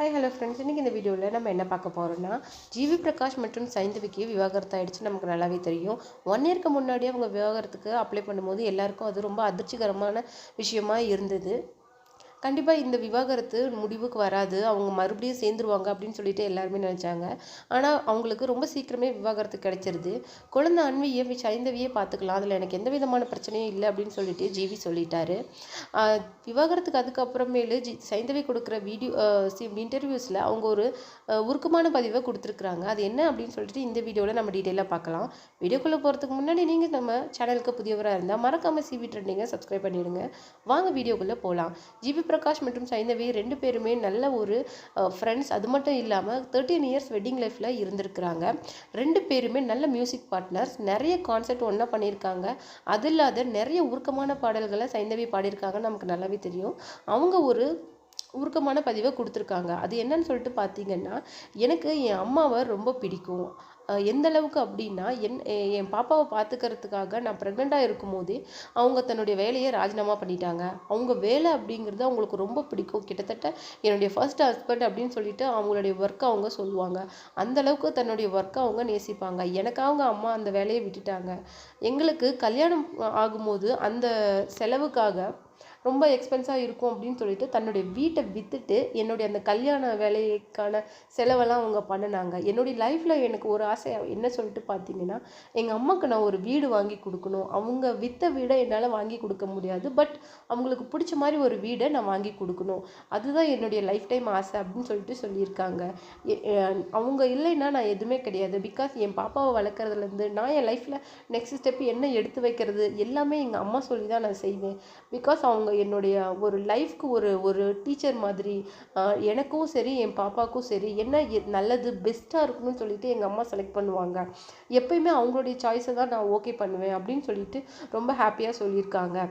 Hi hello friends, இன்றைக்கி இந்த வீடியோவில் நம்ம என்ன பார்க்க போகிறோம்னா, ஜிவி பிரகாஷ் மற்றும் சைந்தவிக்கு விவாகரத்து ஆகிடுச்சு. நமக்கு நல்லாவே தெரியும். 1 இயர்க்கு முன்னாடி அவங்க விவாகரத்துக்கு அப்ளை பண்ணும்போது எல்லாருக்கும் அது ரொம்ப அதிர்ச்சிகரமான விஷயமா இருந்தது. கண்டிப்பாக இந்த விவாகரத்து முடிவுக்கு வராது, அவங்க மறுபடியும் சேர்ந்துருவாங்க அப்படின்னு சொல்லிட்டு எல்லாருமே நினச்சாங்க. ஆனால் அவங்களுக்கு ரொம்ப சீக்கிரமே விவாகரத்து கிடைச்சிருது. குழந்தை அன்வியை சைந்தவியே பார்த்துக்கலாம், அதில் எனக்கு எந்த விதமான பிரச்சனையும் இல்லை அப்படின்னு சொல்லிட்டு ஜிவி சொல்லிட்டாரு. விவாகரத்துக்கு அதுக்கப்புறமேலு சைந்தவி கொடுக்குற இன்டர்வியூஸில் அவங்க ஒரு உருக்கமான பதிவை கொடுத்துருக்குறாங்க. அது என்ன அப்படின்னு சொல்லிட்டு இந்த வீடியோவில் நம்ம டீட்டெயிலாக பார்க்கலாம். வீடியோக்குள்ளே போகிறதுக்கு முன்னாடி நீங்கள் நம்ம சேனலுக்கு புதியவராக இருந்தால் மறக்காமல் சிவி ட்ரெண்டிங்கை சப்ஸ்கிரைப் பண்ணிவிடுங்க. வாங்க வீடியோக்குள்ளே போகலாம். ஜிவி பிரகாஷ் மற்றும் சைந்தவி 2 பேருமே நல்ல ஒரு ஃப்ரெண்ட்ஸ். அது மட்டும் இல்லாமல் 13 இயர்ஸ் வெட்டிங் லைஃப்பில் இருந்திருக்கிறாங்க. 2 பேருமே நல்ல மியூசிக் பார்ட்னர்ஸ். நிறைய கான்சர்ட் ஒன்றா பண்ணியிருக்காங்க. அது இல்லாத நிறைய உருக்கமான பாடல்களை சைந்தவி பாடியிருக்காங்கன்னு நமக்கு நல்லாவே தெரியும். அவங்க ஒரு உருக்கமான பதிவை கொடுத்துருக்காங்க. அது என்னன்னு சொல்லிட்டு பார்த்தீங்கன்னா, எனக்கு என் அம்மாவை ரொம்ப பிடிக்கும். எந்த அளவுக்கு அப்படின்னா, என் பாப்பாவை பார்த்துக்கிறதுக்காக நான் ப்ரெக்னெண்ட்டாக இருக்கும் போதே அவங்க தன்னுடைய வேலையை ராஜினாமா பண்ணிட்டாங்க. அவங்க வேலை அப்படிங்கிறது அவங்களுக்கு ரொம்ப பிடிக்கும். கிட்டத்தட்ட என்னுடைய ஃபர்ஸ்ட் ஹஸ்பண்ட் அப்படின்னு சொல்லிட்டு அவங்களுடைய ஒர்க்கை அவங்க சொல்லுவாங்க. அந்தளவுக்கு தன்னுடைய ஒர்க்கை அவங்க நேசிப்பாங்க. எனக்காக அம்மா அந்த வேலையை விட்டுட்டாங்க. எங்களுக்கு கல்யாணம் ஆகும்போது அந்த செலவுக்காக ரொம்ப எக்ஸ்பென்ஸாக இருக்கும் அப்படின்னு சொல்லிட்டு தன்னுடைய வீட்டை விற்றுட்டு என்னுடைய அந்த கல்யாண வேலைக்கான செலவெல்லாம் அவங்க பண்ணினாங்க. என்னுடைய லைஃப்பில் எனக்கு ஒரு ஆசை என்ன சொல்லிட்டு பார்த்தீங்கன்னா, எங்கள் அம்மாவுக்கு நான் ஒரு வீடு வாங்கி கொடுக்கணும். அவங்க விற்ற வீடை என்னால் வாங்கி கொடுக்க முடியாது, பட் அவங்களுக்கு பிடிச்ச மாதிரி ஒரு வீடை நான் வாங்கி கொடுக்கணும். அதுதான் என்னுடைய லைஃப் டைம் ஆசை அப்படின்னு சொல்லிட்டு சொல்லியிருக்காங்க. அவங்க இல்லைன்னா நான் எதுவுமே கிடையாது. பிகாஸ் என் பாப்பாவை வளர்க்குறதுலேருந்து நான் என் லைஃப்பில் நெக்ஸ்ட் ஸ்டெப் என்ன எடுத்து வைக்கிறது எல்லாமே எங்கள் அம்மா சொல்லி தான் நான் செய்வேன். பிகாஸ் அவங்க என்னுடைய ஒரு லைஃப்க்கு ஒரு டீச்சர் மாதிரி. எனக்கும் சரி என் பாப்பாவுக்கும் சரி என்ன நல்லது பெஸ்ட்டாக இருக்கணும்னு சொல்லிட்டு எங்கள் அம்மா செலக்ட் பண்ணுவாங்க. எப்பயுமே அவங்களுடைய சாய்ஸை தான் நான் ஓகே பண்ணுவேன் அப்படின்னு சொல்லிட்டு ரொம்ப ஹாப்பியாக சொல்லியிருக்காங்க.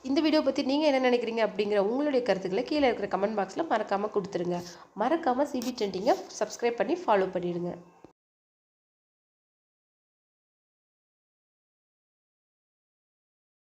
இந்த வீடியோ பற்றி நீங்கள் என்ன நினைக்கிறீங்க அப்படிங்கிற உங்களுடைய கருத்துக்களை கீழே இருக்கிற கமெண்ட் பாக்ஸில் மறக்காமல் கொடுத்துருங்க. மறக்காமல் சிவி ட்ரெண்டிங்கை சப்ஸ்கிரைப் பண்ணி ஃபாலோ பண்ணிடுங்க.